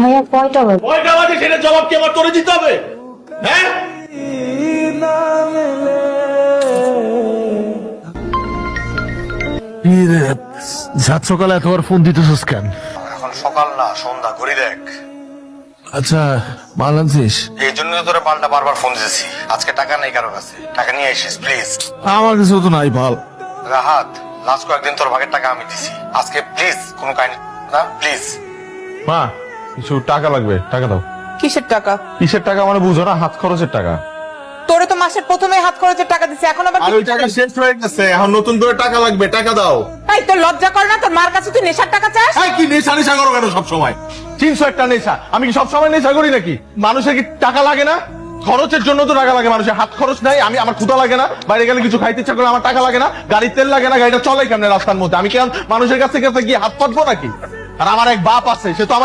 ভাইয়া কয়টা বাজে? কয়টা বাজে সেটা জবাব কি আমার তোরে দিতে হবে? হ্যাঁ, সাত সকালে এতবার ফোন দিতেছিস কেন? এখন সকাল না, সন্ধ্যা, ঘড়ি দেখ। আচ্ছা মাল আনছিস? এই জন্য তো তোরে পাল্টা বারবার ফোন দিয়েছি। আজকে টাকা নেই কারো কাছে, টাকা নিয়ে আসিস প্লিজ। আমার কিছু তো নাই ভাল। রাহাত, লাস্ট কয়েকদিন তোর ভাগের টাকা আমি দিছি, আজকে প্লিজ কোনো কাহিনী না, প্লিজ। মা কিছু টাকা লাগবে, টাকা দাও। কিসের টাকা? কিসের টাকা মানে বুঝো না? হাত খরচের টাকা। তোরে তো মাসের প্রথমে হাত খরচের টাকা দিছে, এখন আবার আর ওই টাকা শেষ হয়ে গেছে, এখন নতুন করে টাকা লাগবে, টাকা দাও। এই তোর লজ্জা করে না? তোর মার কাছে তুই নেশার টাকা চাস? এই কি নেশা নেশা করো কেন সব সময়? 300 একটা নেশা, আমি কি সব সময় নেশা করি নাকি? মানুষের কি টাকা লাগে না? খরচের জন্য তো টাকা লাগে, মানুষের হাত খরচ নাই, আমি আমার ক্ষুধা লাগে না, বাইরে গেলে কিছু খাইতে ইচ্ছা করে আমার টাকা লাগে না, গাড়ির তেল লাগে না, গাড়িটা চলে কেমনে রাস্তার মধ্যে? আমি কেন মানুষের কাছে গিয়ে হাত পাতবো নাকি? আর আমার এক বাপ আছে, সে তো আমার